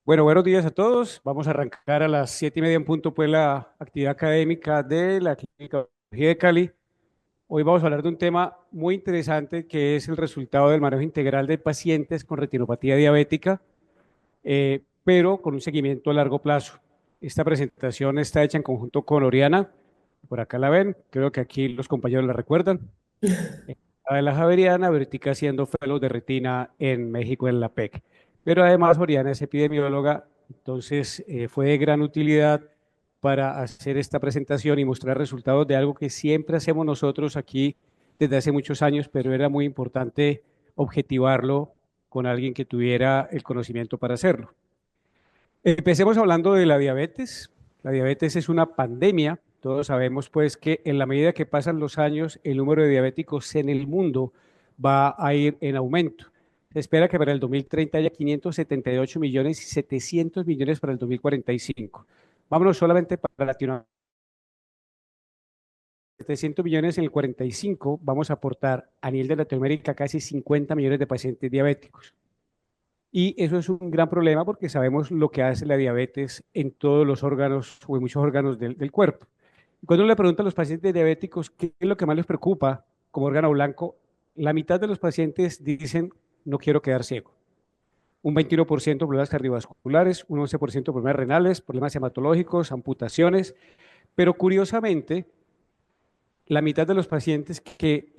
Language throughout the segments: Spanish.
Bueno, buenos días a todos. Vamos a arrancar a las 7:30 en punto, pues la actividad académica de la Clínica de Oncología de Cali. Hoy vamos a hablar de un tema muy interesante que es el resultado del manejo integral de pacientes con retinopatía diabética, pero con un seguimiento a largo plazo. Esta presentación está hecha en conjunto con Oriana. Por acá la ven, creo que aquí los compañeros la recuerdan. Adela Javeriana, ahorita haciendo fellow de retina en México en la PEC. Pero además Oriana es epidemióloga, entonces fue de gran utilidad para hacer esta presentación y mostrar resultados de algo que siempre hacemos nosotros aquí desde hace muchos años, pero era muy importante objetivarlo con alguien que tuviera el conocimiento para hacerlo. Empecemos hablando de la diabetes. La diabetes es una pandemia. Todos sabemos pues que en la medida que pasan los años, el número de diabéticos en el mundo va a ir en aumento. Se espera que para el 2030 haya 578 millones y 700 millones para el 2045. Vámonos solamente para Latinoamérica. 700 millones en el 45, vamos a aportar a nivel de Latinoamérica casi 50 millones de pacientes diabéticos. Y eso es un gran problema porque sabemos lo que hace la diabetes en todos los órganos o en muchos órganos del cuerpo. Cuando uno le pregunta a los pacientes diabéticos qué es lo que más les preocupa como órgano blanco, la mitad de los pacientes dicen no quiero quedar ciego. Un 21% problemas cardiovasculares, un 11% problemas renales, problemas hematológicos, amputaciones. Pero curiosamente, la mitad de los pacientes que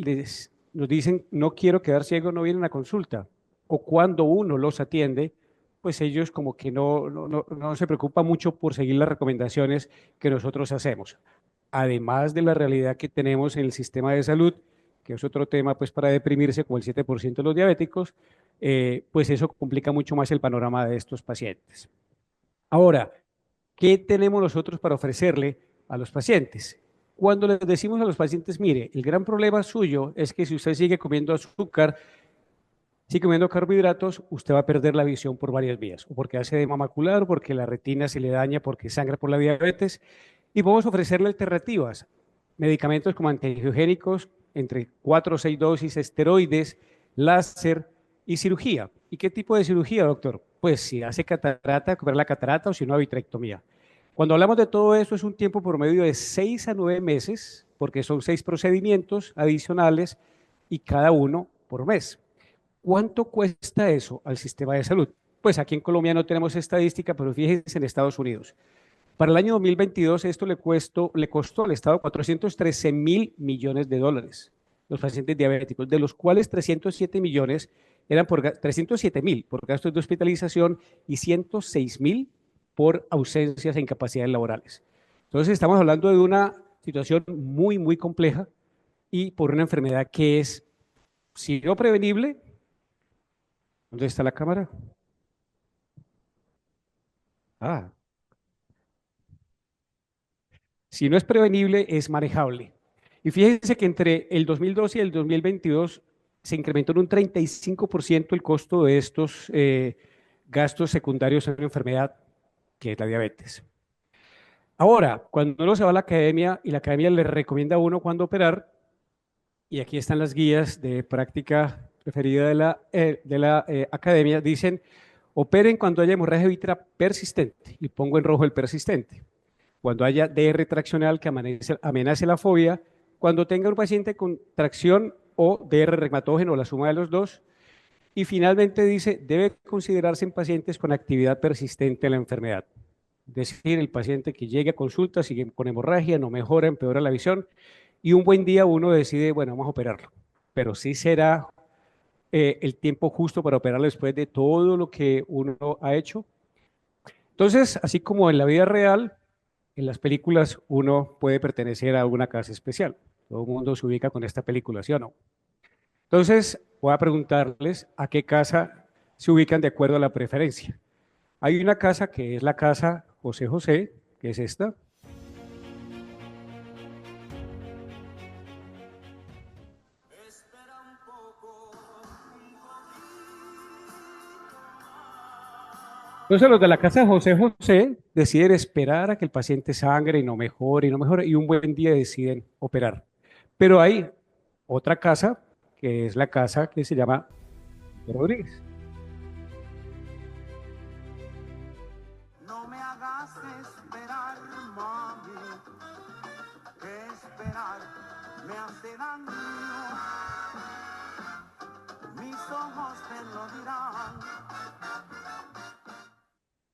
nos dicen no quiero quedar ciego no vienen a consulta. O cuando uno los atiende, pues ellos como que no se preocupan mucho por seguir las recomendaciones que nosotros hacemos. Además de la realidad que tenemos en el sistema de salud, que es otro tema pues para deprimirse, como el 7% de los diabéticos, pues eso complica mucho más el panorama de estos pacientes. Ahora, ¿qué tenemos nosotros para ofrecerle a los pacientes? Cuando les decimos a los pacientes, mire, el gran problema suyo es que si usted sigue comiendo azúcar, sigue comiendo carbohidratos, usted va a perder la visión por varias vías, o porque hace edema macular, o porque la retina se le daña, porque sangra por la diabetes, y podemos ofrecerle alternativas, medicamentos como antiangiogénicos, entre 4 o 6 dosis, esteroides, láser y cirugía. ¿Y qué tipo de cirugía, doctor? Pues si hace catarata, cubrir la catarata o si no, vitrectomía. Cuando hablamos de todo esto es un tiempo promedio de 6 a 9 meses, porque son 6 procedimientos adicionales y cada uno por mes. ¿Cuánto cuesta eso al sistema de salud? Pues aquí en Colombia no tenemos estadística, pero fíjense en Estados Unidos. Para el año 2022 esto le costó al Estado 413 mil millones de dólares, los pacientes diabéticos, de los cuales 307 millones eran 307 mil por gastos de hospitalización y 106 mil por ausencias e incapacidades laborales. Entonces estamos hablando de una situación muy, muy compleja y por una enfermedad que es, si no prevenible, ¿dónde está la cámara? Ah, si no es prevenible, es manejable. Y fíjense que entre el 2012 y el 2022 se incrementó en un 35% el costo de estos gastos secundarios en una enfermedad que es la diabetes. Ahora, cuando uno se va a la academia y la academia le recomienda a uno cuándo operar, y aquí están las guías de práctica preferida de la academia, dicen, operen cuando haya hemorragia vítrica persistente, y pongo en rojo el persistente. Cuando haya DR traccional que amenace la fobia, cuando tenga un paciente con tracción o DR reumatógeno, la suma de los dos, y finalmente dice, debe considerarse en pacientes con actividad persistente en la enfermedad. Es decir, el paciente que llegue a consulta, sigue con hemorragia, no mejora, empeora la visión, y un buen día uno decide, bueno, vamos a operarlo. Pero sí será el tiempo justo para operarlo después de todo lo que uno ha hecho. Entonces, así como en la vida real, en las películas uno puede pertenecer a una casa especial. Todo el mundo se ubica con esta película, ¿sí o no? Entonces, voy a preguntarles a qué casa se ubican de acuerdo a la preferencia. Hay una casa que es la casa José José, que es esta. Entonces, los de la casa José José deciden esperar a que el paciente sangre y no mejore y no mejore, y un buen día deciden operar. Pero hay otra casa, que es la casa que se llama Rodríguez. hagas esperar, mami, que esperar me hace daño. Mis ojos te lo dirán.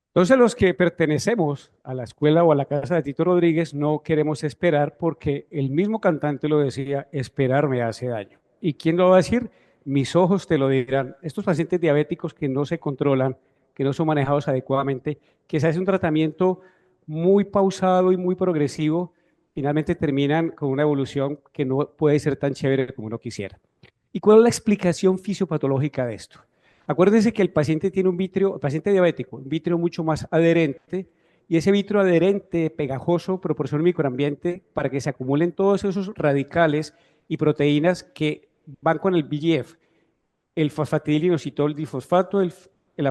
Entonces, los que pertenecemos a la escuela o a la casa de Tito Rodríguez no queremos esperar porque el mismo cantante lo decía, esperar me hace daño. ¿Y quién lo va a decir? Mis ojos te lo dirán. Estos pacientes diabéticos que no se controlan, que no son manejados adecuadamente, que se hace un tratamiento muy pausado y muy progresivo, finalmente terminan con una evolución que no puede ser tan chévere como uno quisiera. ¿Y cuál es la explicación fisiopatológica de esto? Acuérdense que el paciente tiene un vitrio, el paciente diabético, un vitrio mucho más adherente, y ese vitrio adherente, pegajoso, proporciona un microambiente para que se acumulen todos esos radicales y proteínas que van con el VEGF, el fosfatidilinositol difosfato, el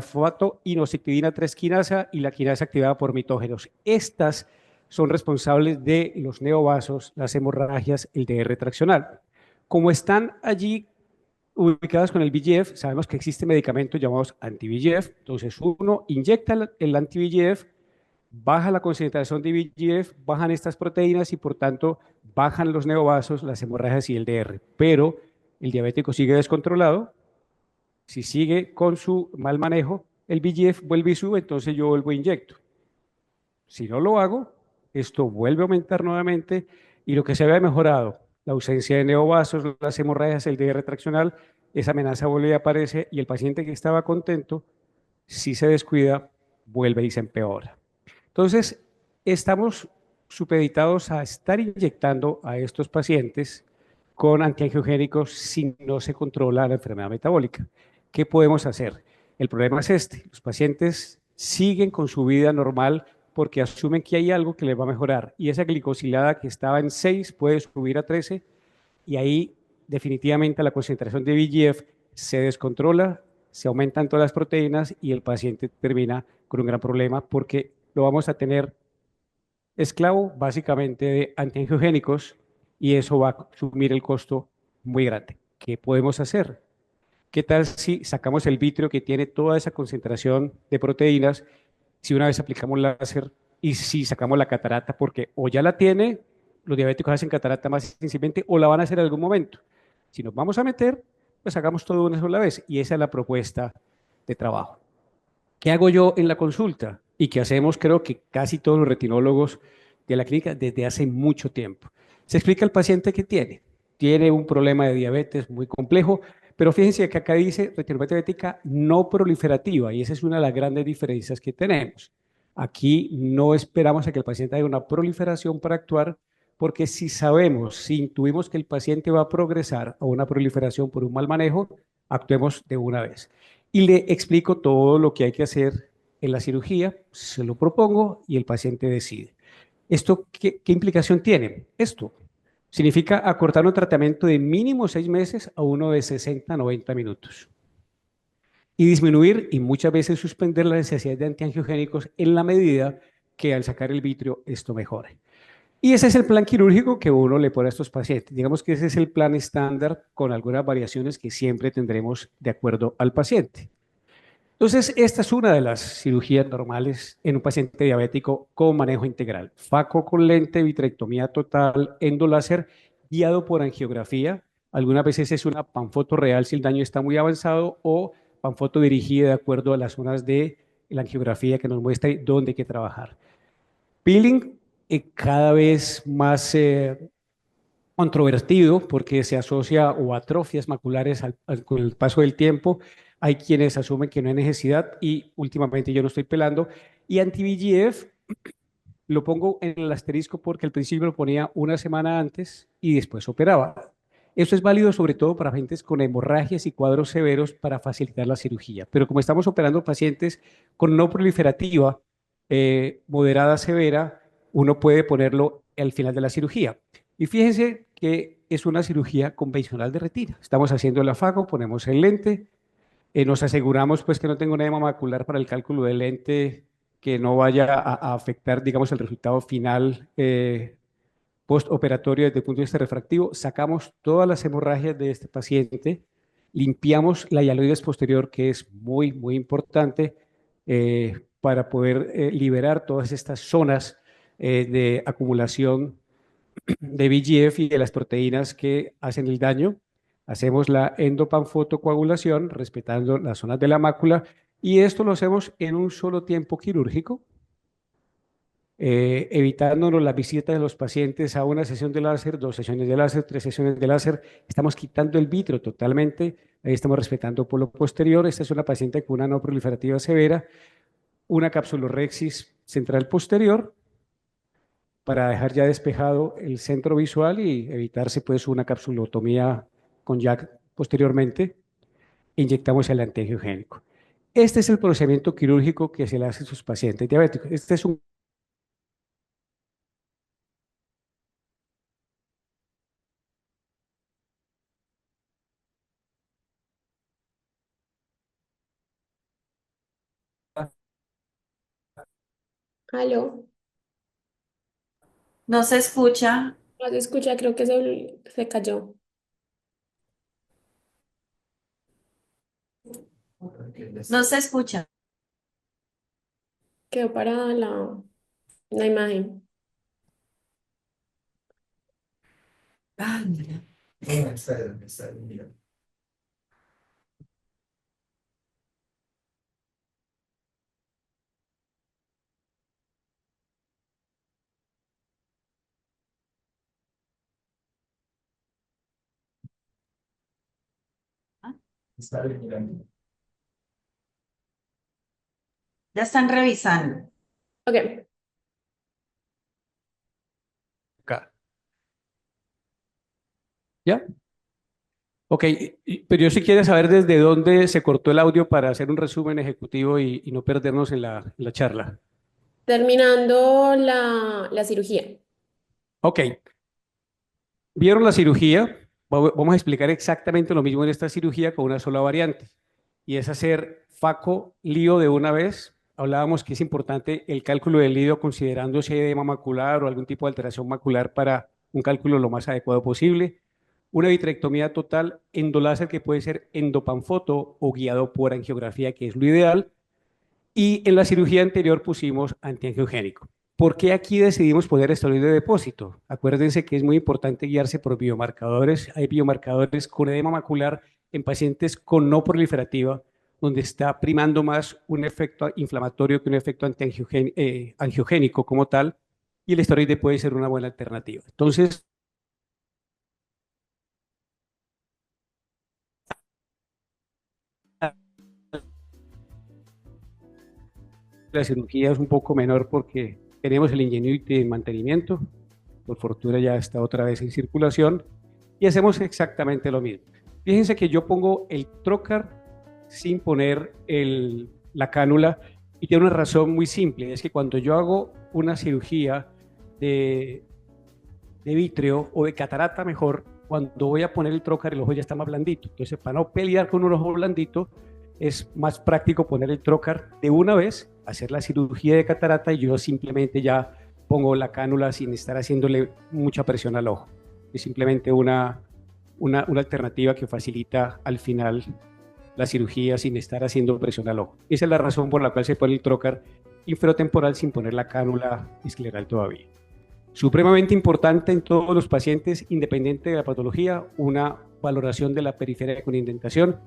fosfato inositidina 3 quinasa y la quinasa activada por mitógenos. Estas son responsables de los neovasos, las hemorragias, el DR traccional. Como están allí ubicadas con el VEGF, sabemos que existen medicamentos llamados anti-VEGF. Entonces, uno inyecta el anti-VEGF, baja la concentración de VEGF, bajan estas proteínas y por tanto bajan los neovasos, las hemorragias y el DR. Pero el diabético sigue descontrolado. Si sigue con su mal manejo, el VEGF vuelve y sube, entonces yo vuelvo e inyecto. Si no lo hago, esto vuelve a aumentar nuevamente y lo que se había mejorado, la ausencia de neovasos, las hemorragias, el DR traccional, esa amenaza vuelve y aparece y el paciente que estaba contento, si se descuida, vuelve y se empeora. Entonces, estamos supeditados a estar inyectando a estos pacientes con antiangiogénicos si no se controla la enfermedad metabólica. ¿Qué podemos hacer? El problema es este, los pacientes siguen con su vida normal porque asumen que hay algo que les va a mejorar y esa glicosilada que estaba en 6 puede subir a 13 y ahí definitivamente la concentración de VEGF se descontrola, se aumentan todas las proteínas y el paciente termina con un gran problema porque lo vamos a tener esclavo básicamente de antiangiogénicos y eso va a asumir el costo muy grande. ¿Qué podemos hacer? ¿Qué tal si sacamos el vitrio que tiene toda esa concentración de proteínas, si una vez aplicamos láser y si sacamos la catarata, porque o ya la tiene, los diabéticos hacen catarata más sencillamente, o la van a hacer en algún momento? Si nos vamos a meter, pues hagamos todo una sola vez y esa es la propuesta de trabajo. ¿Qué hago yo en la consulta? Y que hacemos, creo que casi todos los retinólogos de la clínica desde hace mucho tiempo. Se explica al paciente que tiene. Tiene un problema de diabetes muy complejo, pero fíjense que acá dice retinopatía diabética no proliferativa, y esa es una de las grandes diferencias que tenemos. Aquí no esperamos a que el paciente haga una proliferación para actuar, porque si sabemos, si intuimos que el paciente va a progresar a una proliferación por un mal manejo, actuemos de una vez y le explico todo lo que hay que hacer en la cirugía, se lo propongo y el paciente decide. ¿Esto qué implicación tiene? Esto significa acortar un tratamiento de mínimo 6 meses a uno de 60 a 90 minutos y disminuir y muchas veces suspender la necesidad de antiangiogénicos en la medida que al sacar el vitrio esto mejore. Y ese es el plan quirúrgico que uno le pone a estos pacientes. Digamos que ese es el plan estándar con algunas variaciones que siempre tendremos de acuerdo al paciente. Entonces, esta es una de las cirugías normales en un paciente diabético con manejo integral. Faco con lente, vitrectomía total, endoláser, guiado por angiografía. Algunas veces es una panfoto real si el daño está muy avanzado o panfoto dirigida de acuerdo a las zonas de la angiografía que nos muestra dónde hay que trabajar. Peeling cada vez más controvertido porque se asocia o atrofias maculares con el paso del tiempo. Hay quienes asumen que no hay necesidad y últimamente yo no estoy pelando. Y anti-VEGF lo pongo en el asterisco porque al principio lo ponía una semana antes y después operaba. Eso es válido sobre todo para pacientes con hemorragias y cuadros severos para facilitar la cirugía. Pero como estamos operando pacientes con no proliferativa, moderada, severa, uno puede ponerlo al final de la cirugía. Y fíjense que es una cirugía convencional de retina. Estamos haciendo el afago, ponemos el lente, nos aseguramos pues que no tenga una edema macular para el cálculo del lente que no vaya a afectar, digamos, el resultado final postoperatorio desde el punto de vista refractivo. Sacamos todas las hemorragias de este paciente, limpiamos la hialoides posterior, que es muy, muy importante. para poder liberar todas estas zonas de acumulación de VEGF y de las proteínas que hacen el daño. Hacemos la endopanfotocoagulación respetando las zonas de la mácula y esto lo hacemos en un solo tiempo quirúrgico, evitándonos la visita de los pacientes a una sesión de láser, 2 sesiones de láser, 3 sesiones de láser. Estamos quitando el vitro totalmente, ahí estamos respetando por lo posterior. Esta es una paciente con una no proliferativa severa, una capsulorhexis central posterior, para dejar ya despejado el centro visual y evitarse pues una capsulotomía con Jack posteriormente. Inyectamos el antiangiogénico. Este es el procedimiento quirúrgico que se le hace a sus pacientes diabéticos. Este es un... Aló, No se escucha. no se escucha, creo que se cayó. No se escucha. Quedó parada la imagen. Ay, mira. Ya están revisando. Ok, Acá. ¿Ya? Ok, pero yo sí quiero saber desde dónde se cortó el audio para hacer un resumen ejecutivo y no perdernos en la charla. terminando la cirugía. Ok, vieron la cirugía, vamos a explicar exactamente lo mismo en esta cirugía con una sola variante, y es hacer FACO-LIO de una vez. Hablábamos que es importante el cálculo del LIO considerando si hay edema macular o algún tipo de alteración macular para un cálculo lo más adecuado posible. Una vitrectomía total endoláser que puede ser endopanfoto o guiado por angiografía, que es lo ideal. Y en la cirugía anterior pusimos antiangiogénico. ¿Por qué aquí decidimos poner esteroide de depósito? Acuérdense que es muy importante guiarse por biomarcadores. Hay biomarcadores con edema macular en pacientes con no proliferativa, donde está primando más un efecto inflamatorio que un efecto angiogénico como tal, y el esteroide puede ser una buena alternativa. Entonces, la cirugía es un poco menor porque tenemos el Ingenuity en mantenimiento, por fortuna ya está otra vez en circulación, y hacemos exactamente lo mismo. Fíjense que yo pongo el trocar sin poner la cánula, y tiene una razón muy simple, es que cuando yo hago una cirugía de, de vítreo o de catarata mejor, cuando voy a poner el trocar el ojo ya está más blandito. Entonces, para no pelear con un ojo blandito, es más práctico poner el trocar de una vez, hacer la cirugía de catarata y yo simplemente ya pongo la cánula sin estar haciéndole mucha presión al ojo. Es simplemente una alternativa que facilita al final la cirugía sin estar haciendo presión al ojo. Esa es la razón por la cual se pone el trocar inferotemporal sin poner la cánula escleral todavía. Supremamente importante en todos los pacientes, independiente de la patología, una valoración de la periferia con indentación.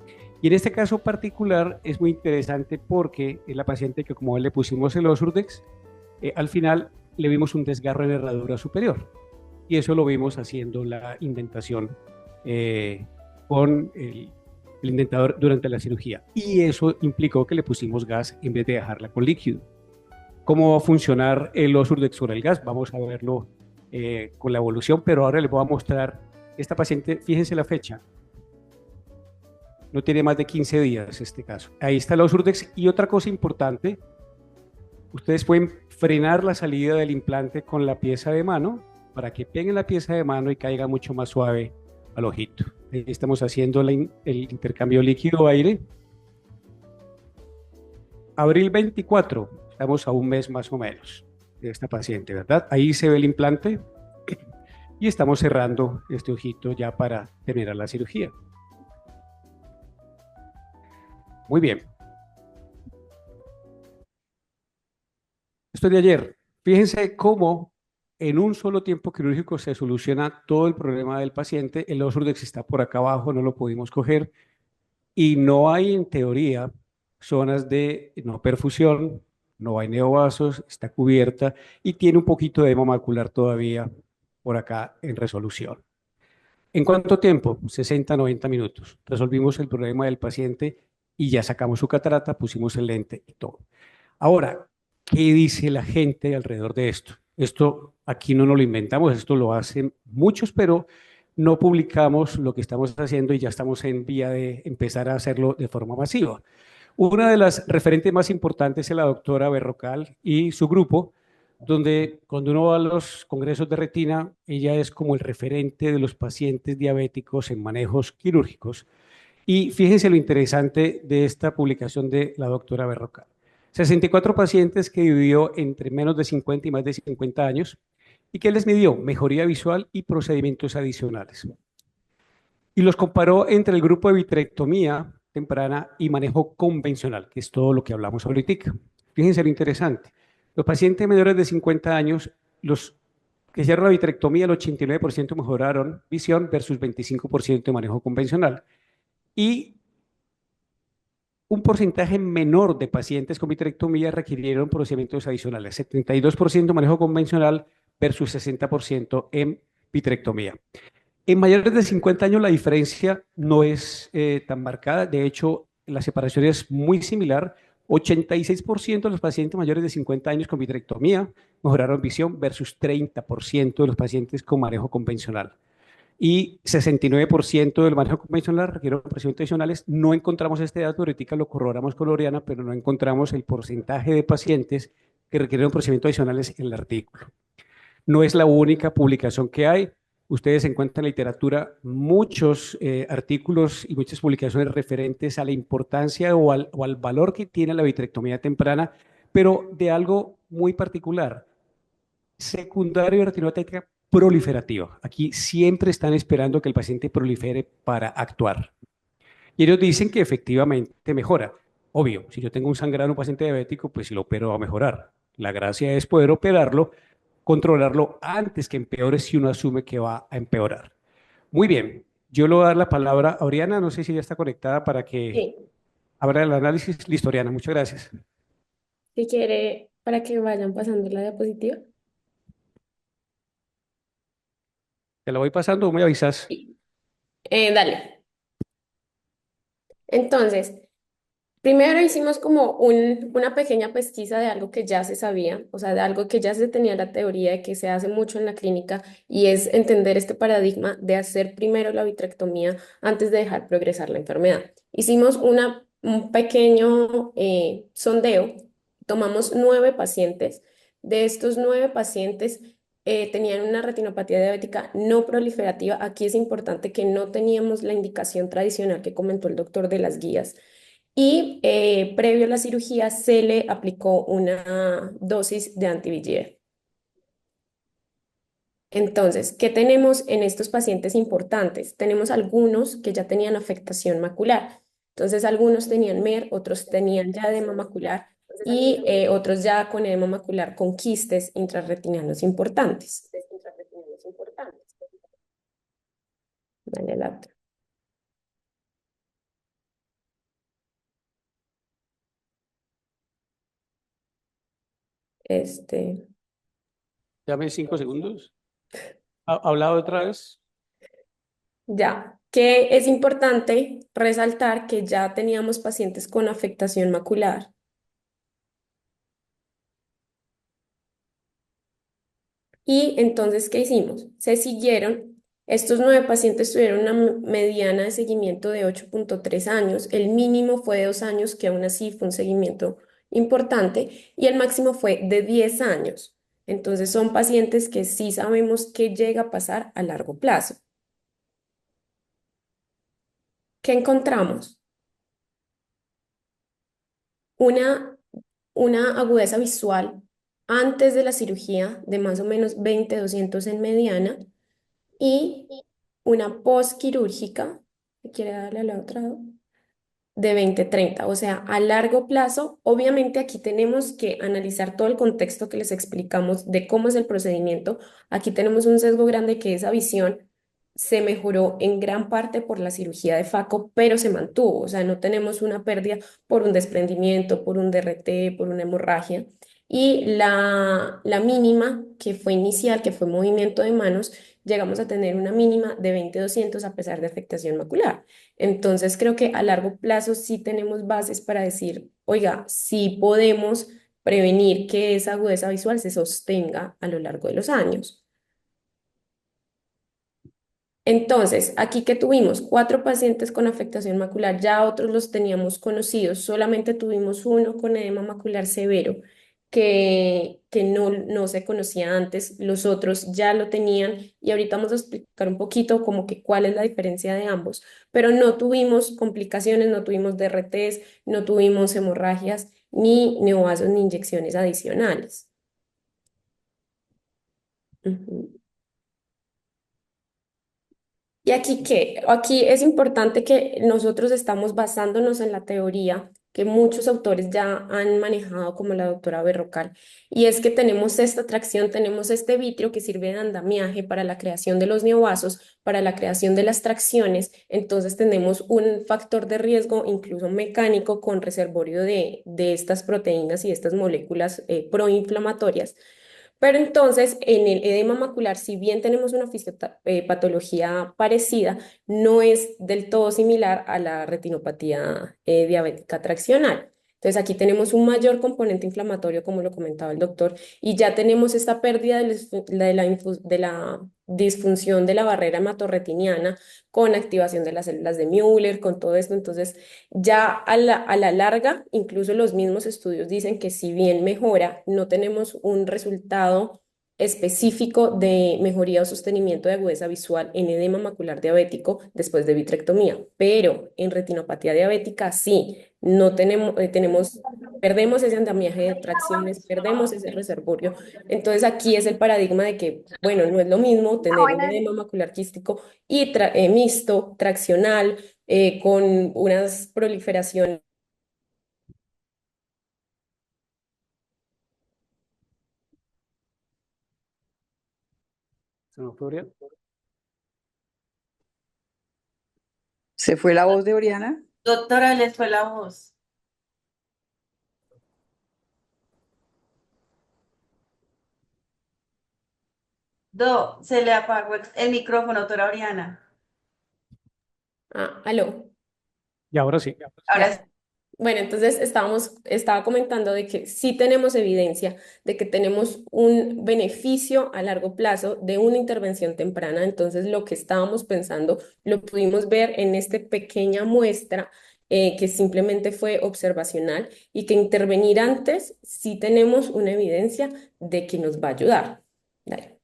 Y en este caso particular es muy interesante porque es la paciente que, como le pusimos el Osurdex, al final le vimos un desgarro en la herradura superior. Y eso lo vimos haciendo la indentación con el indentador durante la cirugía. Y eso implicó que le pusimos gas en vez de dejarla con líquido. ¿Cómo va a funcionar el Osurdex sobre el gas? Vamos a verlo con la evolución, pero ahora les voy a mostrar esta paciente. Fíjense la fecha, no tiene más de 15 días este caso. Ahí está el Osurdex. Y otra cosa importante, ustedes pueden frenar la salida del implante con la pieza de mano para que peguen la pieza de mano y caiga mucho más suave al ojito. Ahí estamos haciendo el intercambio líquido-aire. Abril 24, estamos a un mes más o menos de esta paciente, ¿verdad? Ahí se ve el implante y estamos cerrando este ojito ya para terminar la cirugía. Muy bien. Esto de ayer. Fíjense cómo en un solo tiempo quirúrgico se soluciona todo el problema del paciente. El Ozurdex está por acá abajo, no lo pudimos coger. Y no hay en teoría zonas de no perfusión, no hay neovasos, está cubierta y tiene un poquito de edema macular todavía por acá en resolución. ¿En cuánto tiempo? 60, 90 minutos. Resolvimos el problema del paciente y ya sacamos su catarata, pusimos el lente y todo. Ahora, ¿qué dice la gente alrededor de esto? Esto aquí no nos lo inventamos, esto lo hacen muchos, pero no publicamos lo que estamos haciendo y ya estamos en vía de empezar a hacerlo de forma masiva. Una de las referentes más importantes es la doctora Berrocal y su grupo, donde cuando uno va a los congresos de retina, ella es como el referente de los pacientes diabéticos en manejos quirúrgicos. Y fíjense lo interesante de esta publicación de la doctora Berrocal. 64 pacientes que vivió entre menos de 50 y más de 50 años y que les midió mejoría visual y procedimientos adicionales. Y los comparó entre el grupo de vitrectomía temprana y manejo convencional, que es todo lo que hablamos ahorita. Fíjense lo interesante. Los pacientes menores de 50 años, los que hicieron la vitrectomía, el 89% mejoraron visión versus 25% de manejo convencional. Y un porcentaje menor de pacientes con vitrectomía requirieron procedimientos adicionales, 72% manejo convencional versus 60% en vitrectomía. En mayores de 50 años la diferencia no es tan marcada, de hecho la separación es muy similar. 86% de los pacientes mayores de 50 años con vitrectomía mejoraron visión versus 30% de los pacientes con manejo convencional. Y 69% del manejo convencional requiere procedimientos adicionales. No encontramos este dato, ahorita lo corroboramos con Oriana, pero no encontramos el porcentaje de pacientes que requieren procedimientos adicionales en el artículo. No es la única publicación que hay. Ustedes encuentran en la literatura muchos artículos y muchas publicaciones referentes a la importancia o al valor que tiene la vitrectomía temprana, pero de algo muy particular, secundario de retinopatia proliferativa. Aquí siempre están esperando que el paciente prolifere para actuar. Y ellos dicen que efectivamente mejora. Obvio, si yo tengo un sangrado en un paciente diabético, pues si lo opero va a mejorar. La gracia es poder operarlo, controlarlo antes que empeore si uno asume que va a empeorar. Muy bien, yo le voy a dar la palabra a Oriana, no sé si ya está conectada para que Sí, abra el análisis. Listo, Oriana, muchas gracias. si quiere, para que vayan pasando la diapositiva. Te la voy pasando, me avisas. Sí. Dale. Entonces, primero hicimos como una pequeña pesquisa de algo que ya se sabía, o sea, de algo que ya se tenía la teoría de que se hace mucho en la clínica y es entender este paradigma de hacer primero la vitrectomía antes de dejar progresar la enfermedad. Hicimos un pequeño sondeo, tomamos 9 pacientes. De estos 9 pacientes tenían una retinopatía diabética no proliferativa. Aquí es importante que no teníamos la indicación tradicional que comentó el doctor de las guías y previo a la cirugía se le aplicó una dosis de anti-VEGF. Entonces, ¿qué tenemos en estos pacientes importantes? Tenemos algunos que ya tenían afectación macular. Entonces, algunos tenían MER, otros tenían ya edema macular y otros ya con edema macular con quistes intrarretinianos importantes. Dale la otra. Este, Dame 5 segundos. ¿Hablado otra vez? ya, que es importante resaltar que ya teníamos pacientes con afectación macular. Y entonces, ¿qué hicimos? Se siguieron, estos 9 pacientes tuvieron una mediana de seguimiento de 8,3 años, el mínimo fue de 2 años, que aún así fue un seguimiento importante, y el máximo fue de 10 años. Entonces, son pacientes que sí sabemos que llega a pasar a largo plazo. ¿Qué encontramos? Una, una agudeza visual antes de la cirugía de más o menos 20-200 en mediana y una postquirúrgica. ¿Quiere darle a la otra? de 2030. O sea, a largo plazo, obviamente aquí tenemos que analizar todo el contexto que les explicamos de cómo es el procedimiento. Aquí tenemos un sesgo grande que esa visión se mejoró en gran parte por la cirugía de Faco, pero se mantuvo. O sea, no tenemos una pérdida por un desprendimiento, por un DRT, por una hemorragia. Y la mínima, que fue inicial, que fue movimiento de manos, llegamos a tener una mínima de 20/200 a pesar de afectación macular. Entonces, creo que a largo plazo sí tenemos bases para decir, oiga, sí podemos prevenir que esa agudeza visual se sostenga a lo largo de los años. Entonces, aquí que tuvimos 4 pacientes con afectación macular, ya otros los teníamos conocidos, solamente tuvimos uno con edema macular severo que no se conocía antes, los otros ya lo tenían y ahorita vamos a explicar un poquito como que cuál es la diferencia de ambos, pero no tuvimos complicaciones, no tuvimos DRTs, no tuvimos hemorragias, ni neovasos, ni inyecciones adicionales. Ujú. Y aquí qué, aquí es importante que nosotros estamos basándonos en la teoría que muchos autores ya han manejado, como la doctora Berrocal, y es que tenemos esta tracción, tenemos este vitrio que sirve de andamiaje para la creación de los neovasos, para la creación de las tracciones, entonces tenemos un factor de riesgo incluso mecánico con reservorio de estas proteínas y estas moléculas proinflamatorias. Pero entonces, en el edema macular, si bien tenemos una patología parecida, no es del todo similar a la retinopatía diabética traccional. Entonces, aquí tenemos un mayor componente inflamatorio, como lo comentaba el doctor, y ya tenemos esta pérdida de la disfunción de la barrera hematorretiniana con activación de las células de Müller, con todo esto. Entonces, ya a la larga, incluso los mismos estudios dicen que si bien mejora, no tenemos un resultado específico de mejoría o sostenimiento de agudeza visual en edema macular diabético después de vitrectomía, pero en retinopatía diabética sí, no perdemos ese andamiaje de tracciones, perdemos ese reservorio. Entonces aquí es el paradigma de que, bueno, no es lo mismo tener un edema macular quístico y mixto, traccional, con unas proliferaciones. ¿Se nos fue, Oriana? ¿Se fue la voz de Oriana? Doctora, les fue la voz. Se le apagó el micrófono, doctora Oriana. Aló, Y ahora sí. Ahora sí. ya. Bueno, entonces estaba comentando de que sí tenemos evidencia de que tenemos un beneficio a largo plazo de una intervención temprana. Entonces, lo que estábamos pensando lo pudimos ver en esta pequeña muestra que simplemente fue observacional y que intervenir antes sí tenemos una evidencia de que nos va a ayudar. Dale.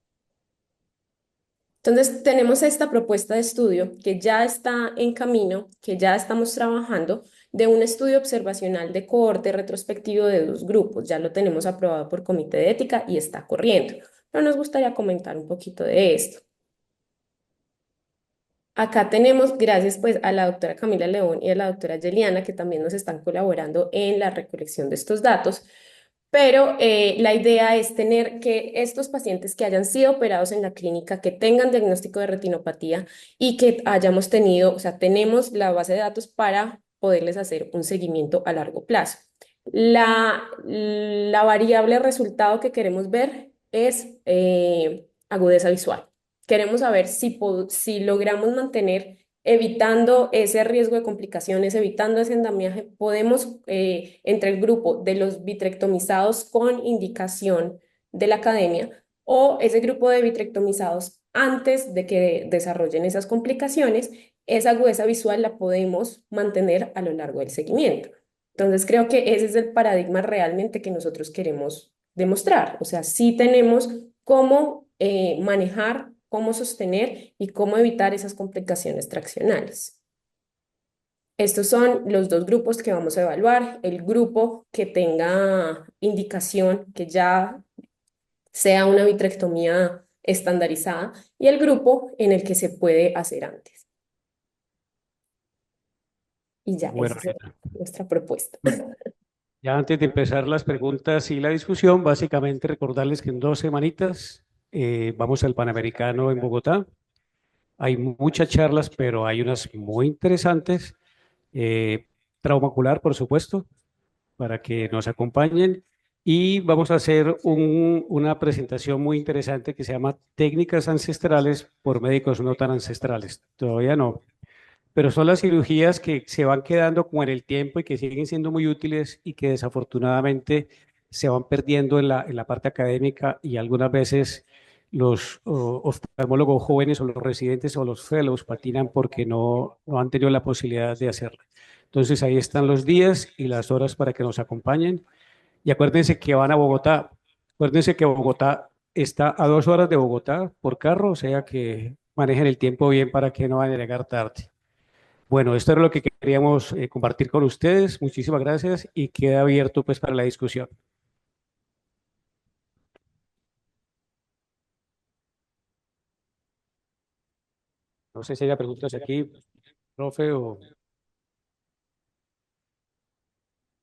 Entonces, tenemos esta propuesta de estudio que ya está en camino, que ya estamos trabajando, de un estudio observacional de cohorte retrospectivo de 2 grupos. Ya lo tenemos aprobado por comité de ética y está corriendo. Pero nos gustaría comentar un poquito de esto. Acá tenemos, gracias pues a la doctora Camila León y a la doctora Yeliana, que también nos están colaborando en la recolección de estos datos, pero la idea es tener que estos pacientes que hayan sido operados en la clínica, que tengan diagnóstico de retinopatía y que hayamos tenido, o sea, tenemos la base de datos para poderles hacer un seguimiento a largo plazo. La variable resultado que queremos ver es agudeza visual. Queremos saber si logramos mantener, evitando ese riesgo de complicaciones, evitando ese andamiaje, podemos, entre el grupo de los vitrectomizados con indicación de la academia o ese grupo de vitrectomizados antes de que desarrollen esas complicaciones, esa agudeza visual la podemos mantener a lo largo del seguimiento. Entonces, creo que ese es el paradigma realmente que nosotros queremos demostrar. O sea, sí tenemos cómo manejar, cómo sostener y cómo evitar esas complicaciones traccionales. Estos son los 2 grupos que vamos a evaluar. El grupo que tenga indicación que ya sea una vitrectomía estandarizada y el grupo en el que se puede hacer antes. Y ya, Bueno, esa es Ariana, nuestra propuesta. ya antes de empezar las preguntas y la discusión, básicamente recordarles que en 2 semanitas vamos al Panamericano en Bogotá. Hay muchas charlas, pero hay unas muy interesantes. Eh, Trauma ocular, por supuesto, para que nos acompañen. Y vamos a hacer una presentación muy interesante que se llama Técnicas ancestrales por médicos no tan ancestrales. Todavía no, pero son las cirugías que se van quedando como en el tiempo y que siguen siendo muy útiles y que desafortunadamente se van perdiendo en la parte académica y algunas veces los oftalmólogos jóvenes o los residentes o los fellows patinan porque no han tenido la posibilidad de hacerlo. Entonces ahí están los días y las horas para que nos acompañen. Y acuérdense que van a Bogotá. Acuérdense que Bogotá está a 2 horas de Bogotá por carro, o sea que manejen el tiempo bien para que no vayan a llegar tarde. Bueno, esto era lo que queríamos compartir con ustedes. Muchísimas gracias y queda abierto pues para la discusión. No sé si hay preguntas aquí, profe, o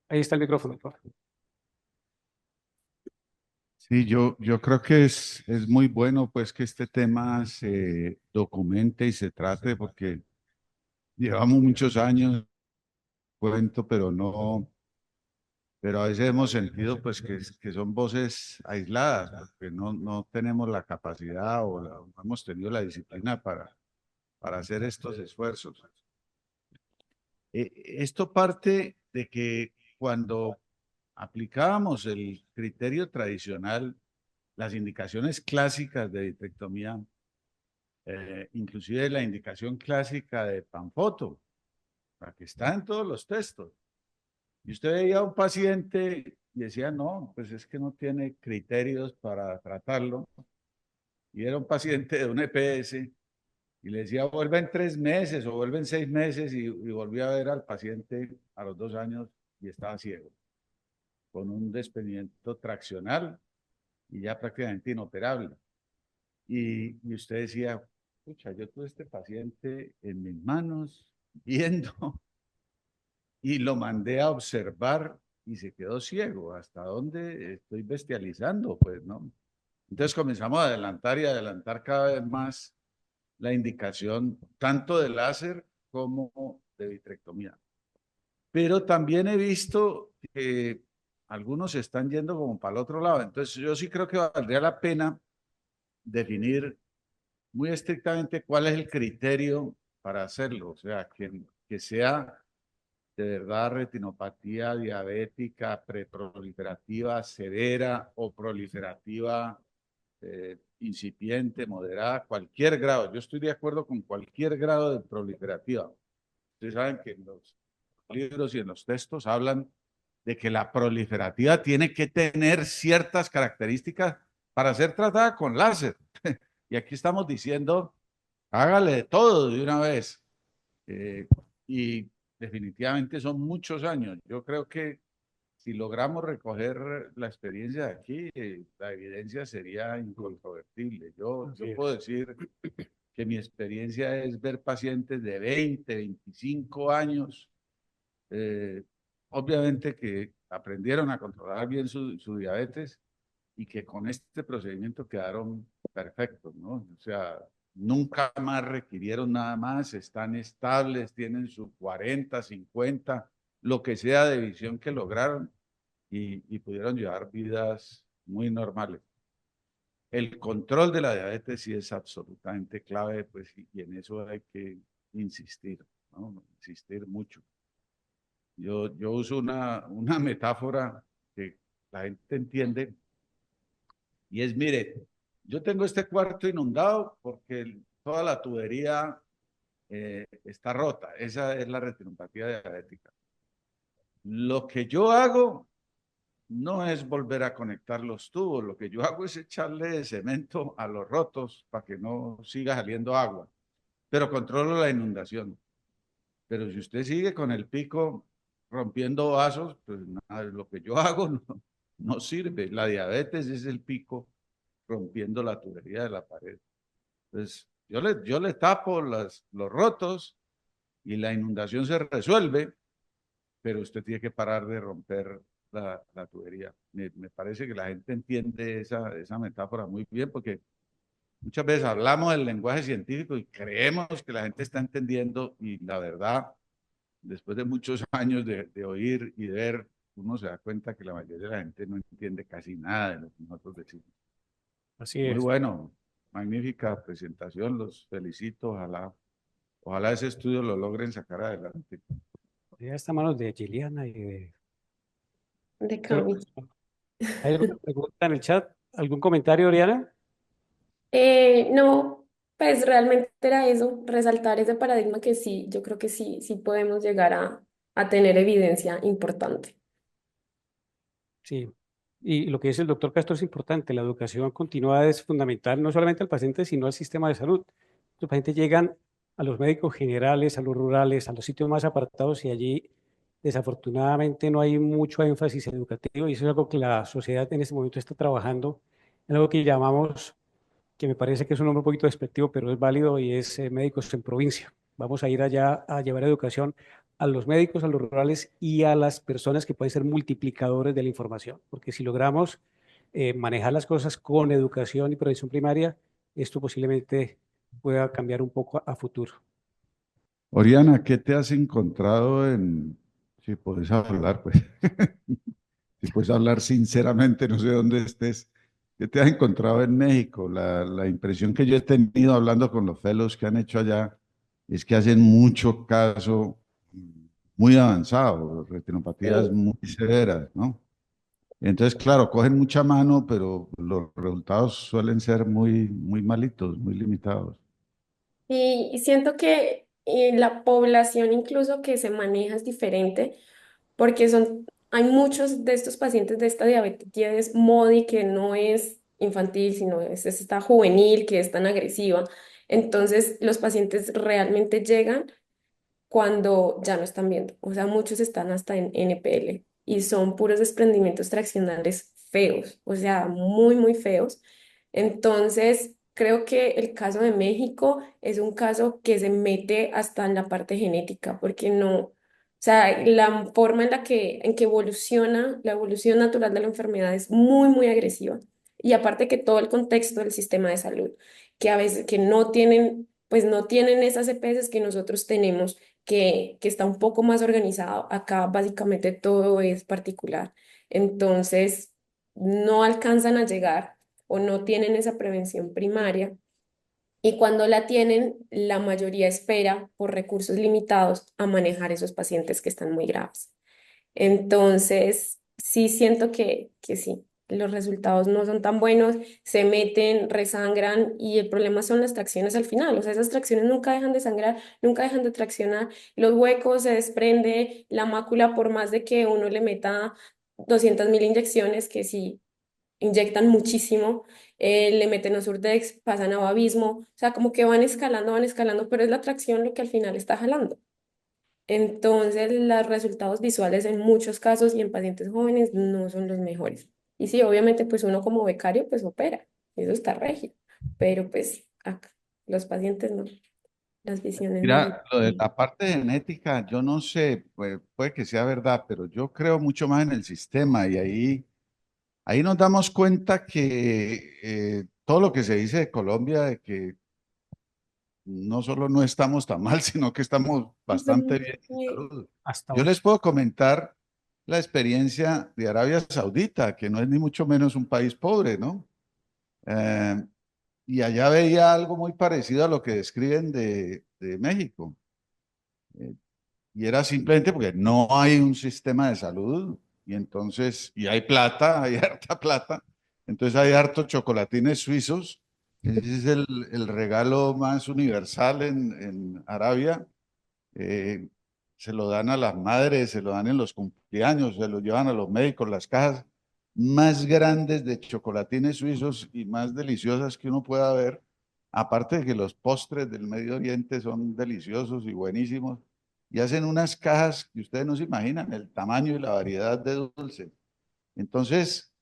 ahí está el micrófono, profe. Sí, yo creo que es muy bueno pues que este tema se documente y se trate porque llevamos muchos años, cuento, pero no, pero a veces hemos sentido pues que son voces aisladas, porque no tenemos la capacidad o no hemos tenido la disciplina para hacer estos esfuerzos. Esto parte de que cuando aplicábamos el criterio tradicional, las indicaciones clásicas de vitrectomía, inclusive la indicación clásica de Panfoto, la que está en todos los textos. Y usted veía a un paciente y decía, no, pues es que no tiene criterios para tratarlo. Y era un paciente de un EPS y le decía, vuelve en 3 meses o vuelve en 6 meses y volvía a ver al paciente a los 2 años y estaba ciego, con un desprendimiento traccional y ya prácticamente inoperable. Y usted decía, pucha, yo tuve este paciente en mis manos viendo y lo mandé a observar y se quedó ciego. ¿Hasta dónde estoy bestializando? Pues, ¿no? Entonces comenzamos a adelantar y adelantar cada vez más la indicación tanto de láser como de vitrectomía. Pero también he visto que algunos se están yendo como para el otro lado. Entonces yo sí creo que valdría la pena definir muy estrictamente cuál es el criterio para hacerlo. O sea, que sea de verdad retinopatía diabética preproliferativa severa o proliferativa incipiente, moderada, cualquier grado. Yo estoy de acuerdo con cualquier grado de proliferativa. Ustedes saben que en los libros y en los textos hablan de que la proliferativa tiene que tener ciertas características para ser tratada con láser. Y aquí estamos diciendo, hágale de todo de una vez. Y definitivamente son muchos años. Yo creo que si logramos recoger la experiencia de aquí, la evidencia sería incontrovertible. Yo puedo decir que mi experiencia es ver pacientes de 20, 25 años, eh, obviamente que aprendieron a controlar bien su diabetes y que con este procedimiento quedaron perfectos, ¿no? O sea, nunca más requirieron nada más, están estables, tienen su 40, 50, lo que sea de visión que lograron y pudieron llevar vidas muy normales. El control de la diabetes sí es absolutamente clave, pues, y en eso hay que insistir, ¿no? Insistir mucho. Yo uso una metáfora que la gente entiende y es, mire, yo tengo este cuarto inundado porque toda la tubería está rota. Esa es la retinopatía diabética. Lo que yo hago no es volver a conectar los tubos, lo que yo hago es echarle cemento a los rotos para que no siga saliendo agua, pero controlo la inundación. Pero si usted sigue con el pico rompiendo vasos, pues nada, lo que yo hago no sirve. La diabetes es el pico rompiendo la tubería de la pared. Entonces, yo le tapo los rotos y la inundación se resuelve, pero usted tiene que parar de romper la tubería. Me parece que la gente entiende esa metáfora muy bien, porque muchas veces hablamos del lenguaje científico y creemos que la gente está entendiendo, y la verdad, después de muchos años de oír y de ver, uno se da cuenta que la mayoría de la gente no entiende casi nada de lo que nosotros decimos. Así Muy es. bueno, magnífica presentación, los felicito, ojalá ese estudio lo logren sacar adelante. Ya está a manos de Giliana y De de cambio. ¿Hay alguna pregunta en el chat? ¿Algún comentario, Oriana? No, pues realmente era eso, resaltar ese paradigma que sí, yo creo que sí, sí podemos llegar a tener evidencia importante. Sí. Y lo que dice el doctor Castro es importante. La educación continuada es fundamental, no solamente al paciente, sino al sistema de salud. Los pacientes llegan a los médicos generales, a los rurales, a los sitios más apartados y allí, desafortunadamente, no hay mucho énfasis educativo y eso es algo que la sociedad en este momento está trabajando en algo que llamamos, que me parece que es un nombre un poquito despectivo, pero es válido y es médicos en provincia. Vamos a ir allá a llevar educación a los médicos, a los rurales y a las personas que pueden ser multiplicadores de la información, porque si logramos manejar las cosas con educación y prevención primaria, esto posiblemente pueda cambiar un poco a futuro. Oriana, ¿qué te has encontrado si puedes hablar, pues, si puedes hablar sinceramente, no sé dónde estés, ¿qué te has encontrado en México? La impresión que yo he tenido hablando con los fellows que han hecho allá es que hacen mucho caso muy avanzado, retinopatías Sí. muy severas, ¿no? Entonces, claro, cogen mucha mano, pero los resultados suelen ser muy malitos, muy limitados. Y siento que la población incluso que se maneja es diferente, porque hay muchos de estos pacientes de esta diabetes MODY que no es infantil, sino es esta juvenil que es tan agresiva. Entonces, los pacientes realmente llegan cuando ya no están viendo. O sea, muchos están hasta en NPL y son puros desprendimientos traccionales feos, o sea, muy, muy feos. Entonces, creo que el caso de México es un caso que se mete hasta en la parte genética, porque no, o sea, la forma en que evoluciona, la evolución natural de la enfermedad es muy, muy agresiva. Y aparte que todo el contexto del sistema de salud, que a veces que no tienen, pues no tienen esas EPS que nosotros tenemos que está un poco más organizado. Acá básicamente todo es particular. Entonces, no alcanzan a llegar o no tienen esa prevención primaria. Y cuando la tienen, la mayoría espera por recursos limitados a manejar esos pacientes que están muy graves. Entonces, sí siento que sí, los resultados no son tan buenos, se meten, resangran y el problema son las tracciones al final. O sea, esas tracciones nunca dejan de sangrar, nunca dejan de traccionar, los huecos se desprende, la mácula, por más de que uno le meta 200.000 inyecciones, que sí inyectan muchísimo, le meten Osurdex, pasan a babismo, o sea, como que van escalando, pero es la tracción lo que al final está jalando. Entonces, los resultados visuales en muchos casos y en pacientes jóvenes no son los mejores. Y sí, obviamente, pues uno como becario, pues opera, eso está regio, pero pues acá, los pacientes no, las visiones no son. Mira, lo de la parte genética, yo no sé, puede que sea verdad, pero yo creo mucho más en el sistema y ahí nos damos cuenta que todo lo que se dice de Colombia, de que no solo no estamos tan mal, sino que estamos bastante bien en salud. Hasta Yo ahora. les puedo comentar la experiencia de Arabia Saudita, que no es ni mucho menos un país pobre, ¿no? Eh, y allá veía algo muy parecido a lo que describen de México. Eh, y era simplemente porque no hay un sistema de salud y entonces, y hay plata, hay harta plata, entonces hay hartos chocolatines suizos. Ese es el regalo más universal en Arabia. Eh, Se lo dan a las madres, se lo dan en los cumpleaños, se lo llevan a los médicos, las cajas más grandes de chocolatines suizos y más deliciosas que uno pueda ver. Aparte de que los postres del Medio Oriente son deliciosos y buenísimos, y hacen unas cajas que ustedes no se imaginan el tamaño y la variedad de dulces. Entonces,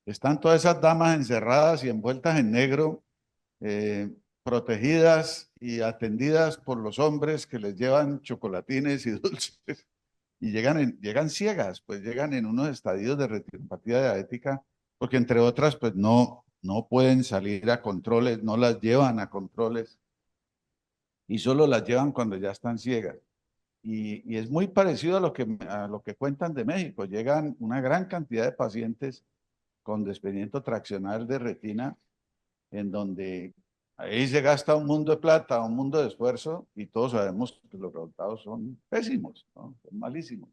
están todas esas damas encerradas y envueltas en negro, protegidas y atendidas por los hombres que les llevan chocolatines y dulces y llegan ciegas, pues llegan en unos estadios de retinopatía diabética, porque entre otras, pues no pueden salir a controles, no las llevan a controles y solo las llevan cuando ya están ciegas. Y es muy parecido a lo que cuentan de México. Llegan una gran cantidad de pacientes con desprendimiento traccional de retina, en donde ahí se gasta un mundo de plata, un mundo de esfuerzo, y todos sabemos que los resultados son pésimos, ¿no? Son malísimos.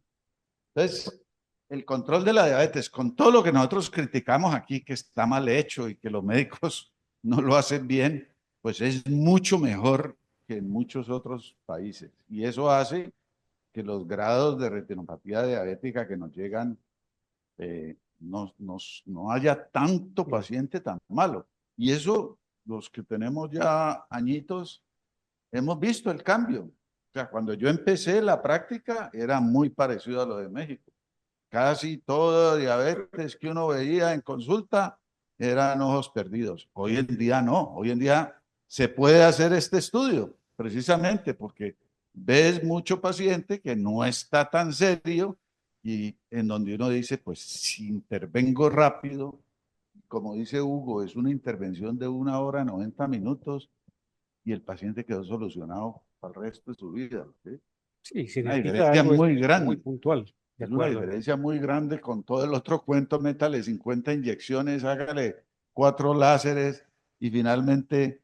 Entonces, el control de la diabetes, con todo lo que nosotros criticamos aquí, que está mal hecho y que los médicos no lo hacen bien, pues es mucho mejor que en muchos otros países. Y eso hace que los grados de retinopatía diabética que nos llegan, no haya tanto paciente tan malo. Y eso, los que tenemos ya añitos, hemos visto el cambio. O sea, cuando yo empecé la práctica, era muy parecido a lo de México. Casi todo diabetes que uno veía en consulta eran ojos perdidos. Hoy en día no. Hoy en día se puede hacer este estudio, precisamente porque ves mucho paciente que no está tan serio y en donde uno dice, pues si intervengo rápido, como dice Hugo, es una intervención de 1 hora, 90 minutos y el paciente quedó solucionado para el resto de su vida, ¿sí? Sí, si Una necesita diferencia algo es muy muy grande. puntual, de Es una acuerdo. diferencia muy grande con todo el otro cuento, métale 50 inyecciones, hágale 4 láseres y finalmente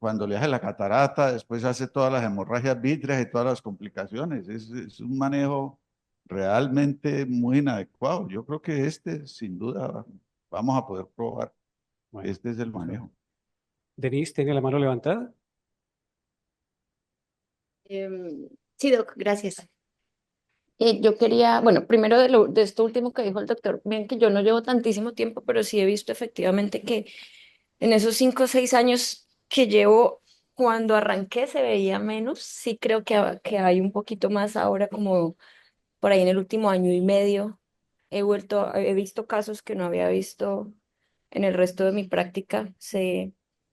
cuando le hace la catarata, después hace todas las hemorragias vítreas y todas las complicaciones. Es un manejo realmente muy inadecuado. Yo creo que este, sin duda, vamos a poder probar. Bueno, Este es el vamos a ver. manejo. Denise, ¿tiene la mano levantada? Sí, Doc, gracias. Yo quería, bueno, primero de esto último que dijo el doctor, bien que yo no llevo tantísimo tiempo, pero sí he visto efectivamente que en esos 5 o 6 años que llevo, cuando arranqué se veía menos. Sí creo que hay un poquito más ahora, como por ahí en el último año y medio. He visto casos que no había visto en el resto de mi práctica.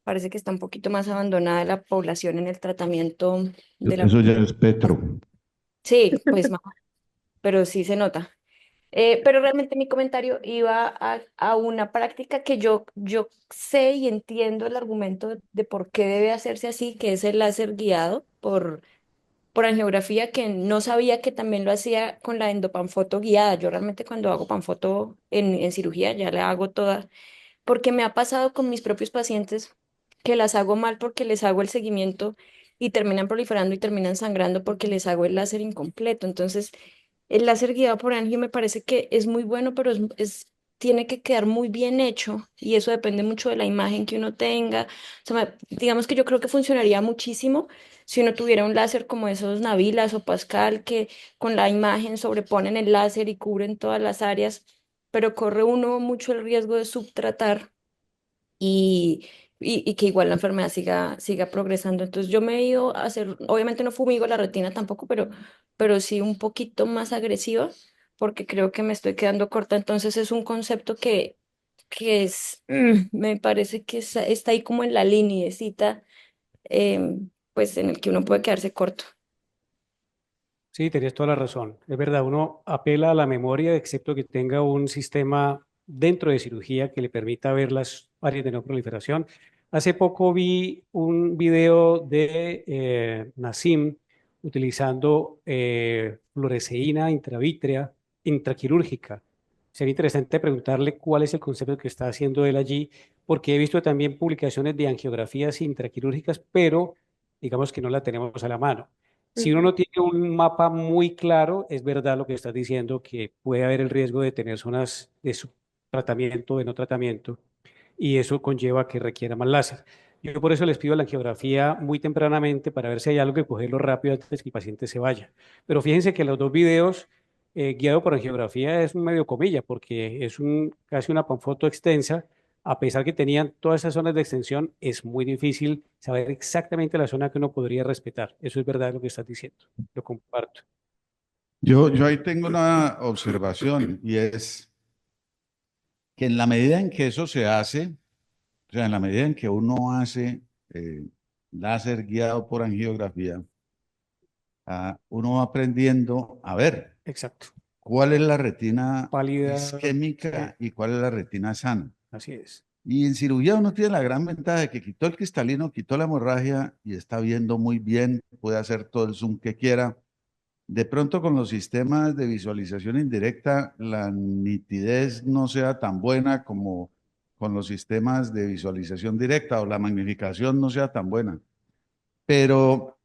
Parece que está un poquito más abandonada la población en el tratamiento de la... Eso ya es Petro. Sí, pues, pero sí se nota. Pero realmente mi comentario iba a una práctica que yo sé y entiendo el argumento de por qué debe hacerse así, que es el láser guiado por angiografía, que no sabía que también lo hacía con la endopanfoto guiada. Yo realmente cuando hago panfoto en cirugía ya la hago toda, porque me ha pasado con mis propios pacientes que las hago mal porque les hago el seguimiento y terminan proliferando y terminan sangrando porque les hago el láser incompleto. Entonces, el láser guiado por angio me parece que es muy bueno, pero tiene que quedar muy bien hecho y eso depende mucho de la imagen que uno tenga. O sea, digamos que yo creo que funcionaría muchísimo si uno tuviera un láser como esos Navilas o Pascal que con la imagen sobreponen el láser y cubren todas las áreas, pero corre uno mucho el riesgo de subtratar y, y que igual la enfermedad siga progresando. Entonces yo me he ido a hacer, obviamente no fumigo la retina tampoco, pero sí un poquito más agresiva porque creo que me estoy quedando corta. Entonces es un concepto me parece que está ahí como en la lineecita, pues en el que uno puede quedarse corto. Sí, tenías toda la razón. Es verdad, uno apela a la memoria, excepto que tenga un sistema dentro de cirugía que le permita ver las áreas de no proliferación. Hace poco vi un video de Nassim utilizando fluoresceína intravítrea intraquirúrgica. Sería interesante preguntarle cuál es el concepto que está haciendo él allí, porque he visto también publicaciones de angiografías intraquirúrgicas, pero digamos que no la tenemos a la mano. Si uno Ujú. no tiene un mapa muy claro, es verdad lo que estás diciendo, que puede haber el riesgo de tener zonas de subtratamiento, de no tratamiento, y eso conlleva que requiera más láser. Yo por eso les pido la angiografía muy tempranamente para ver si hay algo que cogerlo rápido antes que el paciente se vaya. Pero fíjense que los dos videos guiado por angiografía es un medio comilla, porque es casi una panfoto extensa. A pesar que tenían todas esas zonas de extensión, es muy difícil saber exactamente la zona que uno podría respetar. Eso es verdad lo que estás diciendo. Lo comparto. Yo ahí tengo una observación y es que en la medida en que eso se hace, o sea, en la medida en que uno hace eh, láser guiado por angiografía, uno va aprendiendo a ver Exacto. cuál es la retina Pálida, isquémica y cuál es la retina sana. así es. Y en cirugía uno tiene la gran ventaja de que quitó el cristalino, quitó la hemorragia y está viendo muy bien, puede hacer todo el zoom que quiera. De pronto con los sistemas de visualización indirecta, la nitidez no sea tan buena como con los sistemas de visualización directa o la magnificación no sea tan buena. Pero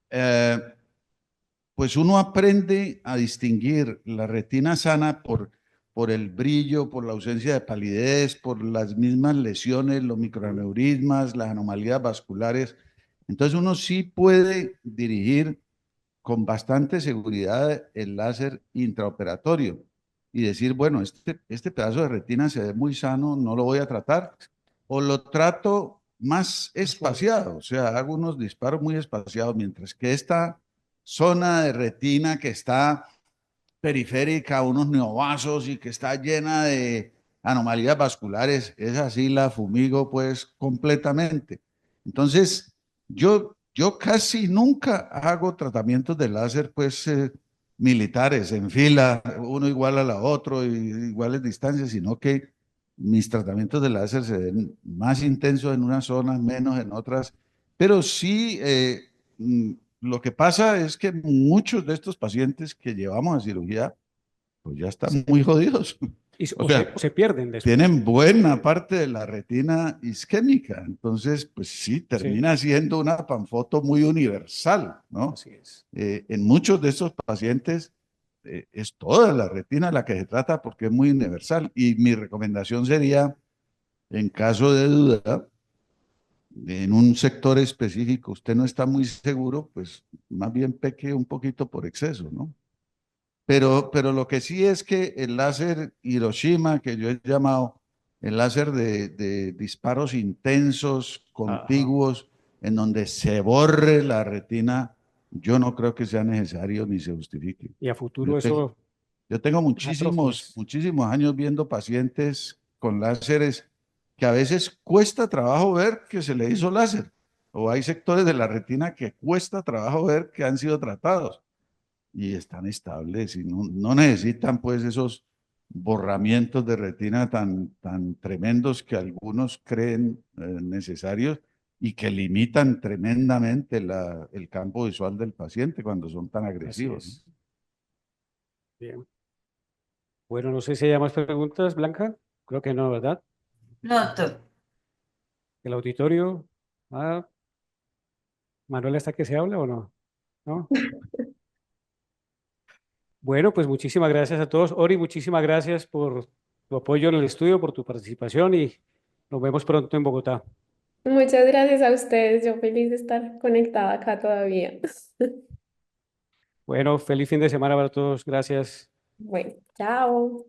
pues uno aprende a distinguir la retina sana por el brillo, por la ausencia de palidez, por las mismas lesiones, los microaneurismas, las anomalías vasculares. Entonces uno sí puede dirigir con bastante seguridad el láser intraoperatorio y decir, bueno, este pedazo de retina se ve muy sano, no lo voy a tratar, o lo trato más espaciado, o sea, hago unos disparos muy espaciados, mientras que esta zona de retina que está periférica a unos neovasos y que está llena de anomalías vasculares, es así la fumigo pues completamente. Entonces, yo casi nunca hago tratamientos de láser pues militares en fila, uno igual a la otro, y iguales distancias, sino que mis tratamientos de láser se ven más intensos en unas zonas, menos en otras, pero sí lo que pasa es que muchos de estos pacientes que llevamos a cirugía, pues ya están muy jodidos. O sea, O se pierden después. tienen buena parte de la retina isquémica. Entonces, pues sí, Sí, termina siendo una panfoto muy universal, ¿no? así es. En muchos de estos pacientes es toda la retina la que se trata porque es muy universal. Y mi recomendación sería, en caso de duda, en un sector específico usted no está muy seguro, pues más bien peque un poquito por exceso, ¿no? Pero lo que sí es que el láser Hiroshima, que yo he llamado el láser de disparos intensos, Ajá. contiguos, en donde se borre la retina, yo no creo que sea necesario ni se justifique. Y a Yo, futuro te- eso, yo tengo es muchísimos, atrofias. muchísimos años viendo pacientes con láseres que a veces cuesta trabajo ver que se le hizo láser, o hay sectores de la retina que cuesta trabajo ver que han sido tratados y están estables y no necesitan pues esos borramientos de retina tan tremendos que algunos creen necesarios y que limitan tremendamente el campo visual del paciente cuando son tan Así agresivos, ¿no? es. Bien. Bueno, no sé si hay más preguntas, Blanca. Creo que no, ¿verdad? No, doctor. El auditorio. Ah, Manuela, ¿está que se habla o no? ¿No? Bueno, pues muchísimas gracias a todos. Ori, muchísimas gracias por tu apoyo en el estudio, por tu participación y nos vemos pronto en Bogotá. Muchas gracias a ustedes. Yo feliz de estar conectada acá todavía. Bueno, feliz fin de semana para todos. Gracias. Bueno, chao.